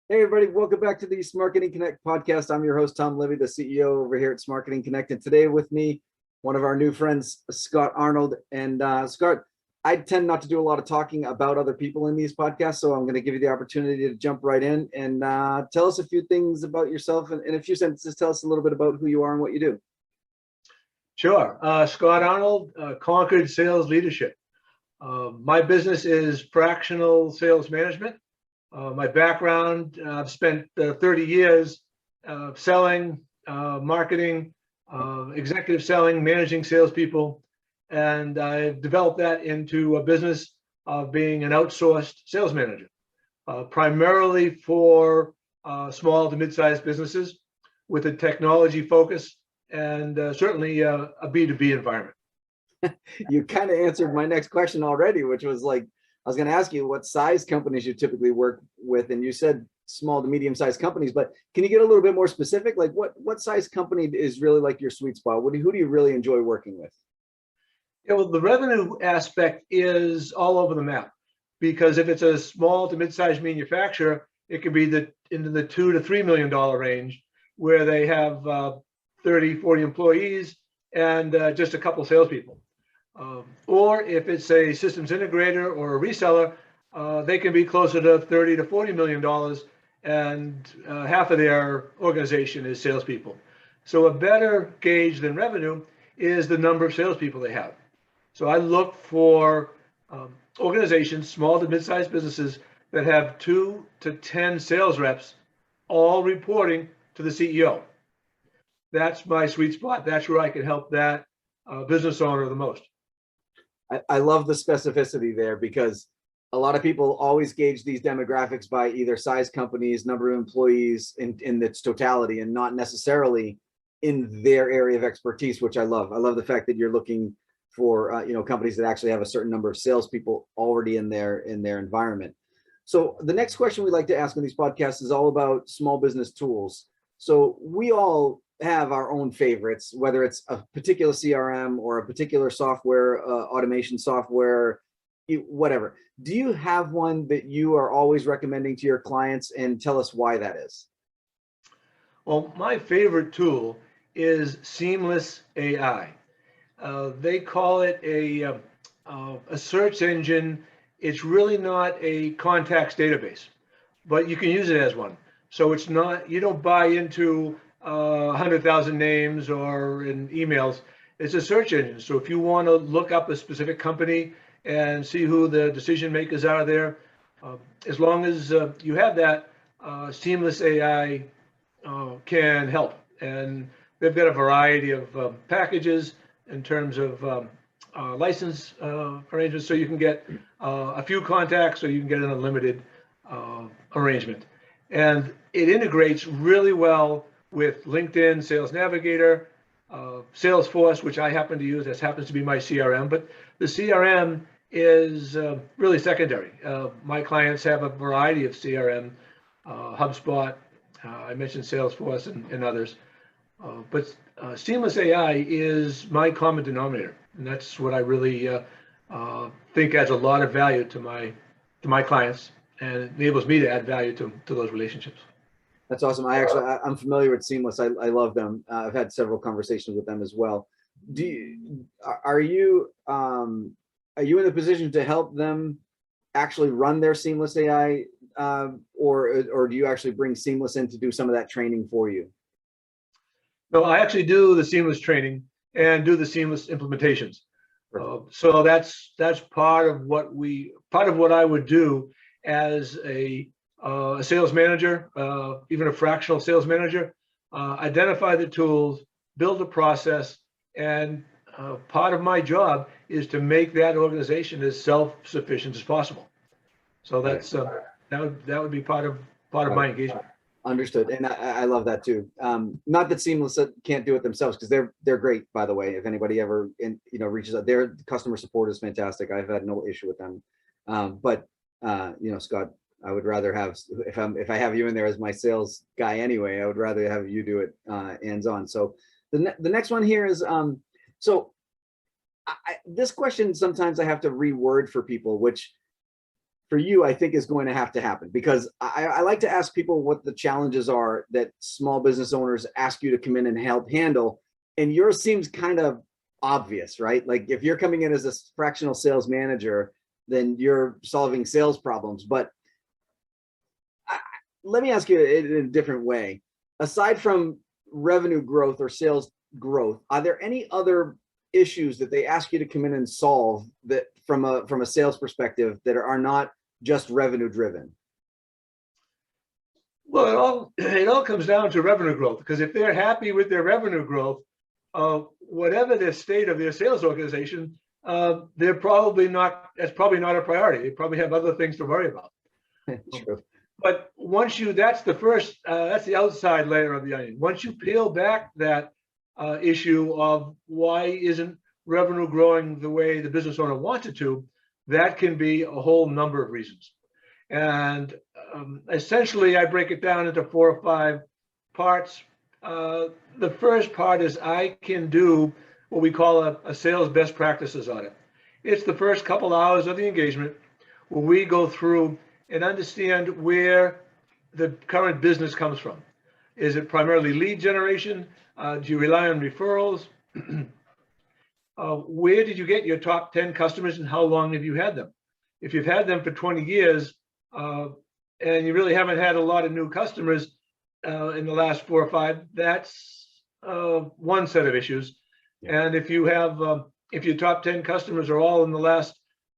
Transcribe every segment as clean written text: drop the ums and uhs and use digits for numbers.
Hey everybody, welcome back to the Smarketing CONNECT podcast. I'm your host, Tom Levy, the CEO over here at Smarketing CONNECT. And today with me, one of our new friends, Scott Arnold. And Scott, I tend not to do a lot of talking about other people in these podcasts, so I'm going to give you the opportunity to jump right in and tell us a few things about yourself. And in a few sentences, tell us a little bit about who you are and what you do. Sure. Scott Arnold, Conquered Sales Leadership. My business is fractional sales management. My background, I've spent 30 years selling, marketing, executive selling, managing salespeople, and I've developed that into a business of being an outsourced sales manager, primarily for small to mid-sized businesses with a technology focus and certainly a B2B environment. You kind of answered my next question already, which was like, I was going to ask you what size companies you typically work with, and you said small to medium-sized companies, but can you get a little bit more specific? Like what size company is really like your sweet spot? Who do you really enjoy working with? Yeah, well, the revenue aspect is all over the map because if it's a small to mid-sized manufacturer, it could be into the $2 to $3 million range where they have 30, 40 employees and just a couple salespeople. Or if it's a systems integrator or a reseller, they can be closer to $30 to $40 million, and half of their organization is salespeople. So a better gauge than revenue is the number of salespeople they have. So I look for organizations, small to mid-sized businesses that have 2 to 10 sales reps, all reporting to the CEO. That's my sweet spot. That's where I can help that business owner the most. I love the specificity there because a lot of people always gauge these demographics by either size companies, number of employees in its totality, and not necessarily in their area of expertise, which I love. I love the fact that you're looking for companies that actually have a certain number of salespeople already in their environment. So the next question we like to ask on these podcasts is all about small business tools. So we all have our own favorites, whether it's a particular CRM or a particular software, automation software, whatever. Do you have one that you are always recommending to your clients, and tell us why that is? Well, my favorite tool is Seamless AI. They call it a search engine. It's really not a contacts database, but you can use it as one. So it's not, you don't buy into 100,000 names or in emails. It's a search engine. So if you want to look up a specific company and see who the decision makers are there, as long as you have that, Seamless AI can help. And they've got a variety of packages in terms of license arrangements. So you can get a few contacts, or you can get an unlimited arrangement. And it integrates really well with LinkedIn, Sales Navigator, Salesforce, which I happen to use. That happens to be my CRM. But the CRM is really secondary. My clients have a variety of CRM, HubSpot, I mentioned Salesforce and others. But Seamless AI is my common denominator. And that's what I really think adds a lot of value to my clients, and it enables me to add value to those relationships. That's awesome. I'm familiar with Seamless. I love them. I've had several conversations with them as well. Are you in a position to help them actually run their Seamless AI, or do you actually bring Seamless in to do some of that training for you? No, I actually do the Seamless training and do the Seamless implementations. So that's part of what I would do as a sales manager, even a fractional sales manager. Identify the tools, build a process, and part of my job is to make that organization as self-sufficient as possible. So that's that would be part of my engagement. Understood, and I love that too. Not that Seamless can't do it themselves, because they're great, by the way. If anybody ever reaches out, their customer support is fantastic. I've had no issue with them. But Scott, I would rather have, if I have you in there as my sales guy anyway, I would rather have you do it hands-on. So the next one here is this question sometimes I have to reword for people, which for you, I think is going to have to happen, because I like to ask people what the challenges are that small business owners ask you to come in and help handle. And yours seems kind of obvious, right? Like if you're coming in as a fractional sales manager, then you're solving sales problems. But let me ask you in a different way. Aside from revenue growth or sales growth, are there any other issues that they ask you to come in and solve that from a sales perspective that are not just revenue driven? Well, it all comes down to revenue growth, because if they're happy with their revenue growth, whatever the state of their sales organization, they're probably not. That's probably not a priority. They probably have other things to worry about. True. But once that's the first, that's the outside layer of the onion. Once you peel back that issue of why isn't revenue growing the way the business owner wants it to, that can be a whole number of reasons. And essentially, I break it down into 4 or 5 parts. The first part is I can do what we call a sales best practices audit. It's the first couple hours of the engagement where we go through and understand where the current business comes from. Is it primarily lead generation? Do you rely on referrals? Where did you get your top 10 customers and how long have you had them? If you've had them for 20 years and you really haven't had a lot of new customers in the last 4 or 5, that's one set of issues. Yeah. And if you have, if your top 10 customers are all in the last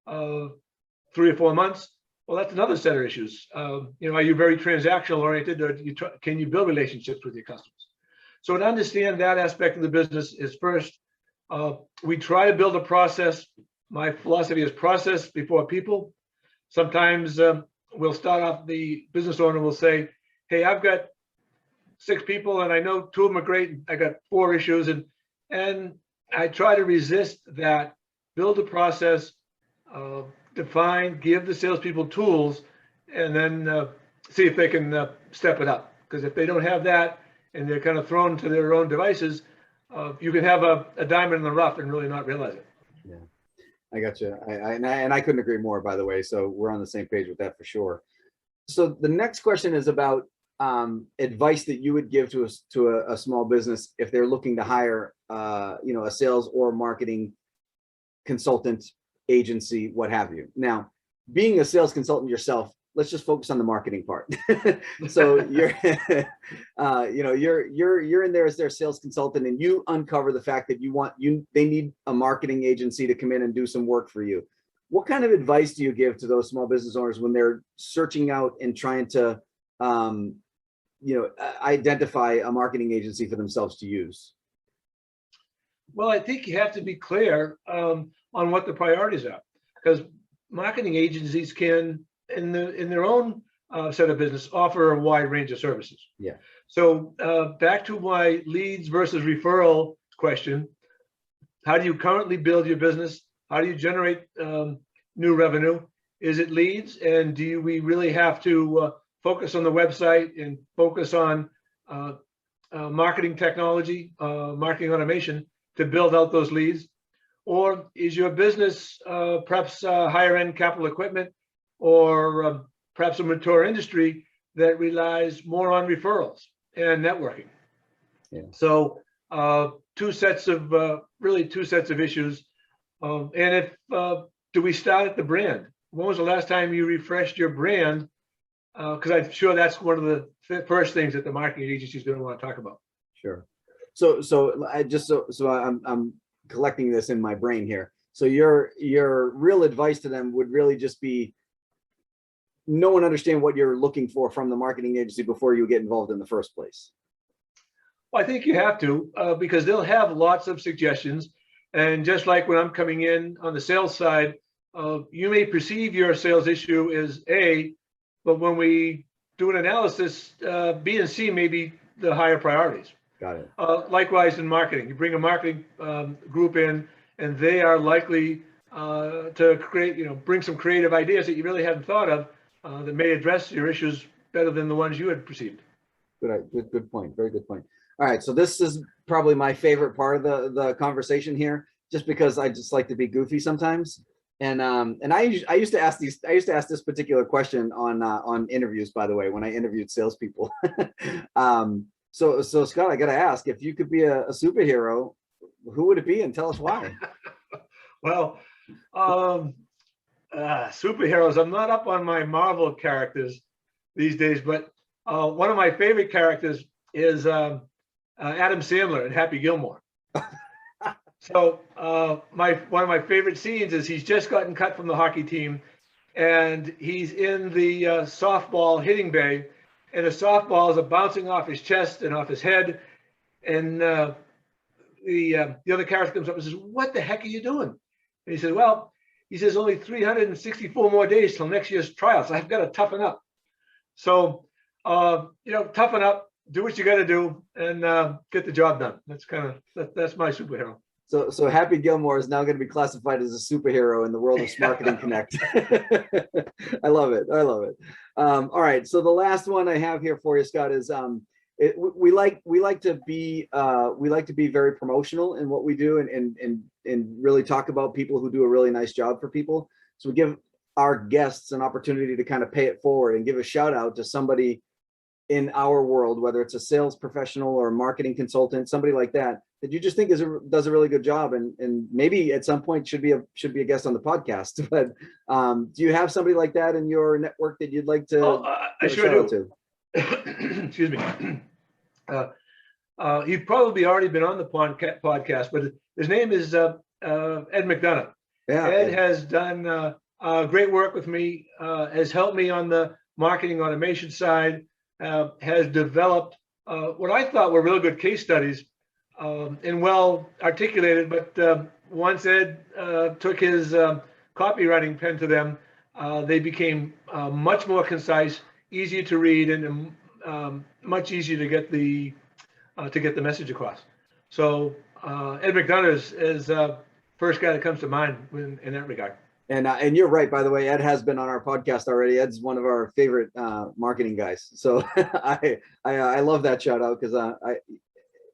3 or 4 months, well, that's another set of issues. Are you very transactional oriented, or can you build relationships with your customers? So to understand that aspect of the business is first, we try to build a process. My philosophy is process before people. Sometimes we'll start off, the business owner will say, hey, I've got 6 people and I know 2 of them are great. I got 4 issues. And I try to resist that, build a process, define, give the salespeople tools, and then see if they can step it up. Because if they don't have that and they're kind of thrown to their own devices, you can have a diamond in the rough and really not realize it. Yeah, I got you. And I couldn't agree more, by the way. So we're on the same page with that for sure. So the next question is about advice that you would give to a small business if they're looking to hire, a sales or marketing consultant, agency, what have you. Now, being a sales consultant yourself, let's just focus on the marketing part. So you're, you're in there as their sales consultant, and you uncover the fact that they need a marketing agency to come in and do some work for you. What kind of advice do you give to those small business owners when they're searching out and trying to, identify a marketing agency for themselves to use? Well, I think you have to be clear on what the priorities are, because marketing agencies can, in their own set of business, offer a wide range of services. Yeah. So back to my leads versus referral question, how do you currently build your business? How do you generate new revenue? Is it leads? And do we really have to focus on the website and focus on marketing technology, marketing automation to build out those leads? Or is your business perhaps higher end capital equipment, or perhaps a mature industry that relies more on referrals and networking? Yeah. So two sets of issues. And if do we start at the brand? When was the last time you refreshed your brand? Because I'm sure that's one of the first things that the marketing agency is going to want to talk about. Sure. I'm collecting this in my brain here. So your real advice to them would really just be know and understand what you're looking for from the marketing agency before you get involved in the first place. Well, I think you have to, because they'll have lots of suggestions. And just like when I'm coming in on the sales side, you may perceive your sales issue as A, but when we do an analysis, B and C may be the higher priorities. Got it. Likewise in marketing, you bring a marketing group in, and they are likely to create, bring some creative ideas that you really hadn't thought of that may address your issues better than the ones you had perceived. Good point. Very good point. All right, so this is probably my favorite part of the conversation here, just because I just like to be goofy sometimes. And I used to ask this particular question on interviews, by the way, when I interviewed salespeople. So Scott, I got to ask, if you could be a superhero, who would it be, and tell us why? Well, superheroes. I'm not up on my Marvel characters these days, but one of my favorite characters is Adam Sandler and Happy Gilmore. So one of my favorite scenes is he's just gotten cut from the hockey team, and he's in the softball hitting bay, and the softballs are bouncing off his chest and off his head, and the other character comes up and says, "What the heck are you doing?" And he says, "Well," he says, "only 364 more days till next year's tryouts. I've got to toughen up." So toughen up, do what you got to do, and get the job done. That's my superhero. So Happy Gilmore is now going to be classified as a superhero in the world of Smarketing CONNECT. I love it. I love it. All right. So the last one I have here for you, Scott, is we like to be very promotional in what we do, and really talk about people who do a really nice job for people. So we give our guests an opportunity to kind of pay it forward and give a shout out to somebody in our world, whether it's a sales professional or a marketing consultant, somebody like that you just think does a really good job, and maybe at some point should be a guest on the podcast. But do you have somebody like that in your network that you'd like to I sure do. Excuse me. He's probably already been on the podcast, but his name is Ed McDonough. Yeah, Ed has done great work with me, has helped me on the marketing automation side, has developed what I thought were really good case studies, and well articulated. But once Ed took his copywriting pen to them, they became much more concise, easier to read, and much easier to get the message across. So Ed McDonough is first guy that comes to mind in that regard. And you're right, by the way. Ed has been on our podcast already. Ed's one of our favorite marketing guys. So I love that shout out, because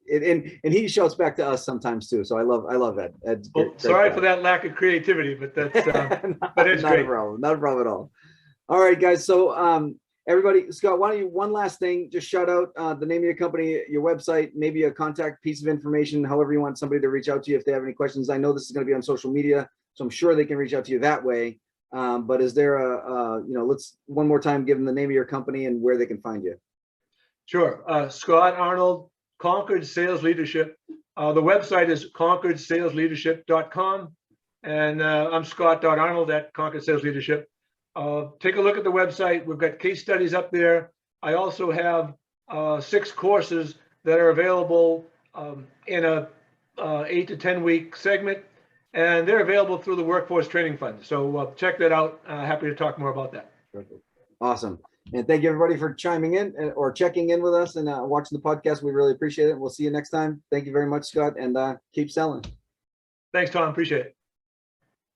and he shouts back to us sometimes too. So I love Ed. Ed's great sorry guy. For that lack of creativity, but that's but it's not great. Not a problem at all. All right, guys. So everybody, Scott, why don't you, one last thing, just shout out the name of your company, your website, maybe a contact piece of information, however you want somebody to reach out to you if they have any questions. I know this is going to be on social media, so I'm sure they can reach out to you that way. But is there let's one more time give them the name of your company and where they can find you. Sure. Scott Arnold, Conquered Sales Leadership. The website is conqueredsalesleadership.com. And I'm Scott.Arnold at Conquered Sales Leadership. Take a look at the website. We've got case studies up there. I also have 6 courses that are available in a 8 to 10 week segment, and they're available through the Workforce Training Fund. So check that out. Happy to talk more about that. Perfect. Awesome. And thank you everybody for chiming in or checking in with us and watching the podcast. We really appreciate it. We'll see you next time. Thank you very much, Scott, and keep selling. Thanks, Tom. Appreciate it.